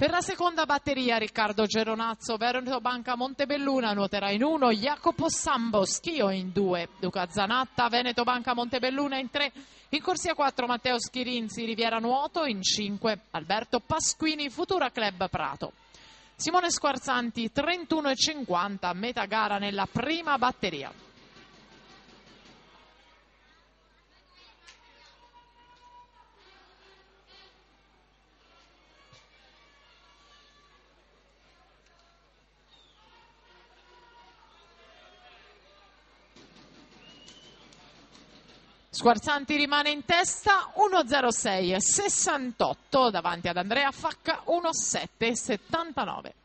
Per la seconda batteria Riccardo Geronazzo, Veneto Banca Montebelluna nuoterà in 1, Jacopo Sambo Schio in 2, Luca Zanatta Veneto Banca Montebelluna in 3, in corsia 4 Matteo Schirinzi Riviera Nuoto in 5, Alberto Pasquini Futura Club Prato. Simone Squarzanti 31,50, metà gara nella prima batteria. Squarzanti rimane in testa, 1,06,68 davanti ad Andrea Facca, 1,7,79.